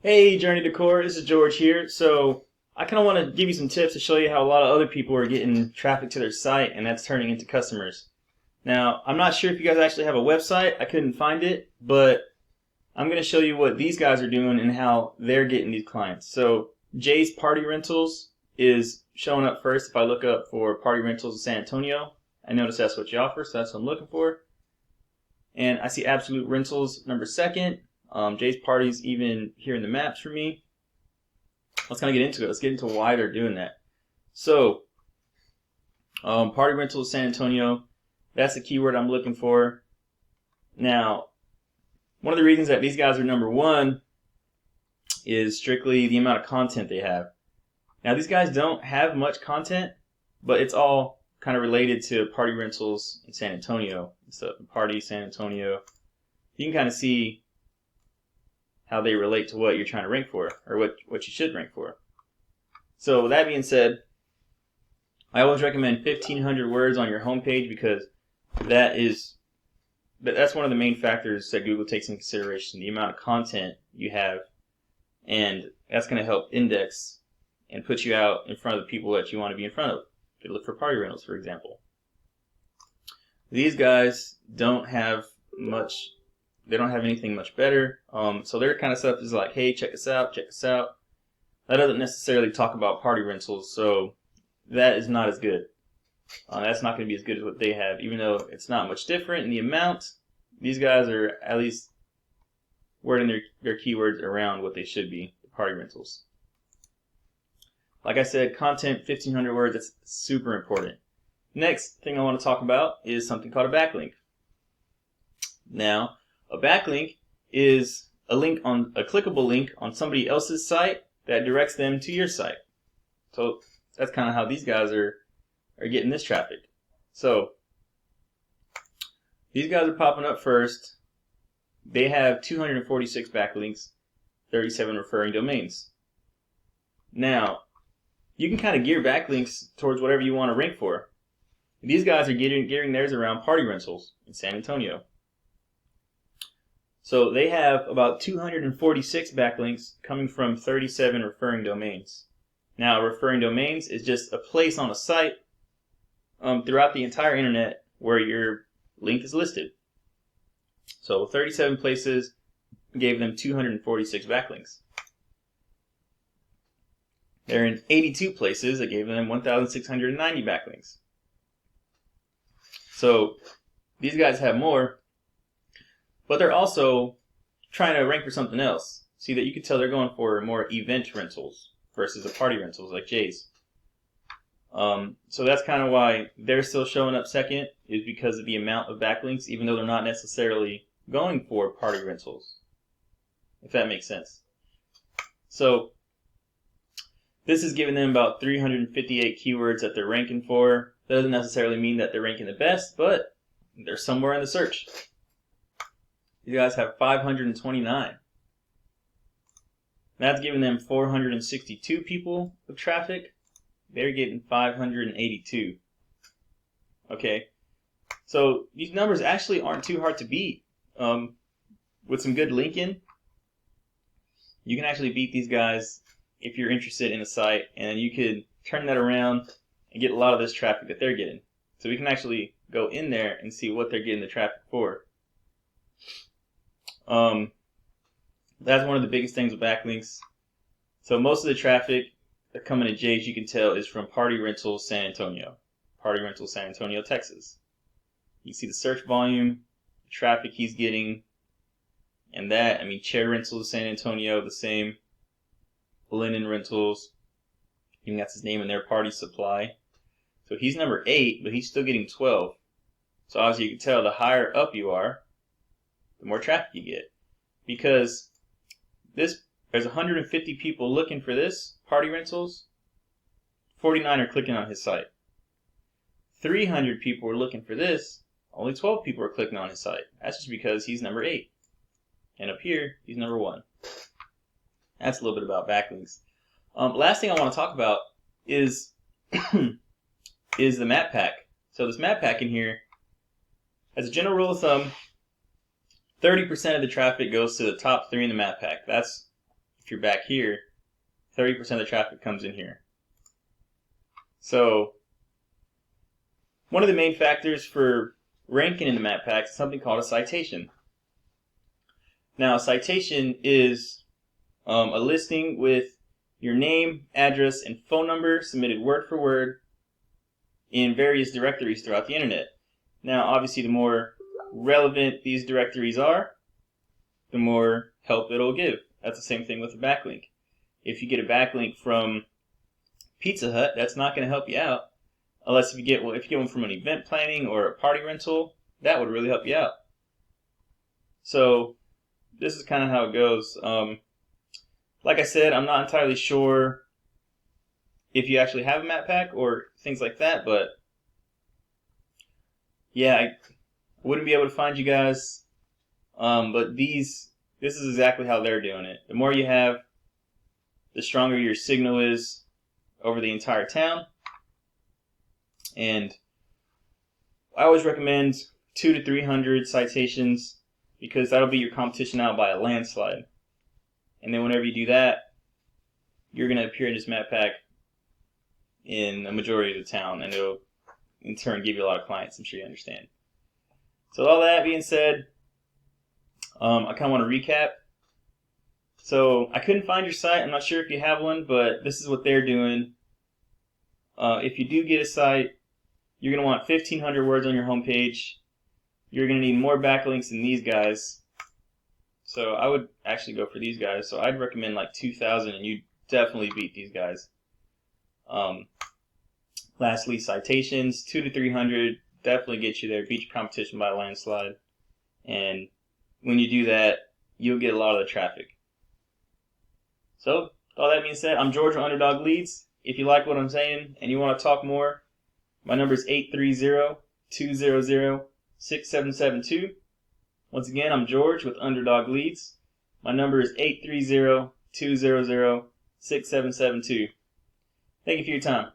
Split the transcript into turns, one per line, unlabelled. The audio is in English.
Hey, Journey Decor, this is George here. So, I kind of want to give you some tips to show you how a lot of other people are getting traffic to their site and that's turning into customers. Now, I'm not sure if you guys actually have a website, I couldn't find it, but I'm going to show you what these guys are doing and how they're getting these clients. So, Jay's Party Rentals is showing up first. If I look up for Party Rentals in San Antonio, I notice that's what you offer, so that's what I'm looking for. And I see Absolute Rentals number second. Jay's Party's even here in the maps for me. Let's kind of get into it. Let's get into why they're doing that. So, Party Rentals San Antonio, that's the keyword I'm looking for. Now, one of the reasons that these guys are number one is strictly the amount of content they have. Now, these guys don't have much content, but it's all kind of related to Party Rentals in San Antonio. So, Party San Antonio. You can kind of see how they relate to what you're trying to rank for, or what you should rank for. So with that being said, I always recommend 1,500 words on your homepage because that's one of the main factors that Google takes into consideration, the amount of content you have, and that's going to help index and put you out in front of the people that you want to be in front of. If you look for party rentals, for example. These guys don't have much. They don't have anything much better. So their kind of stuff is like, hey, check us out, check us out. That doesn't necessarily talk about party rentals, so that is not as good. That's not going to be as good as what they have, even though it's not much different in the amount. These guys are at least wording their keywords around what they should be, the party rentals. Like I said, content, 1,500 words, that's super important. Next thing I want to talk about is something called a backlink. Now, a backlink is a clickable link on somebody else's site that directs them to your site. So that's kind of how these guys are getting this traffic. So these guys are popping up first. They have 246 backlinks, 37 referring domains. Now, you can kind of gear backlinks towards whatever you want to rank for. These guys are gearing theirs around party rentals in San Antonio. So they have about 246 backlinks coming from 37 referring domains. Now, referring domains is just a place on a site throughout the entire internet where your link is listed. So 37 places gave them 246 backlinks. They're in 82 places that gave them 1,690 backlinks. So these guys have more. But they're also trying to rank for something else. See, that you can tell they're going for more event rentals versus the party rentals like Jay's. So that's kind of why they're still showing up second, is because of the amount of backlinks, even though they're not necessarily going for party rentals. If that makes sense. So this is giving them about 358 keywords that they're ranking for. That doesn't necessarily mean that they're ranking the best, but they're somewhere in the search. You guys have 529. That's giving them 462 people of traffic. They're getting 582. Okay, so these numbers actually aren't too hard to beat. With some good linking, you can actually beat these guys if you're interested in a site, and you could turn that around and get a lot of this traffic that they're getting. So we can actually go in there and see what they're getting the traffic for. That's one of the biggest things with backlinks. So most of the traffic that coming to Jay's, you can tell, is from Party Rentals San Antonio. Party Rentals San Antonio, Texas. You can see the search volume, the traffic he's getting, and that, Chair Rentals San Antonio, the same. Linen Rentals, even that's his name in there, Party Supply. So he's number 8, but he's still getting 12. So obviously you can tell the higher up you are, the more traffic you get. Because there's 150 people looking for this, Party Rentals, 49 are clicking on his site. 300 people are looking for this, only 12 people are clicking on his site. That's just because he's number 8. And up here, he's number 1. That's a little bit about backlinks. Last thing I want to talk about is is the map pack. So this map pack in here, as a general rule of thumb, 30% of the traffic goes to the top 3 in the map pack. That's if you're back here, 30% of the traffic comes in here. So one of the main factors for ranking in the map packs is something called a citation. Now, a citation is a listing with your name, address, and phone number submitted word for word in various directories throughout the internet. Now, obviously, the more relevant these directories are, the more help it'll give. That's the same thing with a backlink. If you get a backlink from Pizza Hut, that's not going to help you out. Unless if you get one from an event planning or a party rental, that would really help you out. So this is kind of how it goes. Like I said, I'm not entirely sure if you actually have a map pack or things like that, but yeah, I wouldn't be able to find you guys. But this is exactly how they're doing it. The more you have, the stronger your signal is over the entire town. And I always recommend 200 to 300 citations because that'll be your competition out by a landslide. And then whenever you do that, you're going to appear in this map pack in a majority of the town, and it'll in turn give you a lot of clients. I'm sure you understand. So all that being said, I kind of want to recap. So I couldn't find your site. I'm not sure if you have one, but this is what they're doing. If you do get a site, you're going to want 1,500 words on your homepage. You're going to need more backlinks than these guys. So I would actually go for these guys. So I'd recommend like 2,000, and you definitely beat these guys. Lastly, citations, 200 to 300, definitely get you there. Beat your competition by a landslide. And when you do that, you'll get a lot of the traffic. So, with all that being said, I'm George with Underdog Leads. If you like what I'm saying and you want to talk more, my number is 830-200-6772. Once again, I'm George with Underdog Leads. My number is 830-200-6772. Thank you for your time.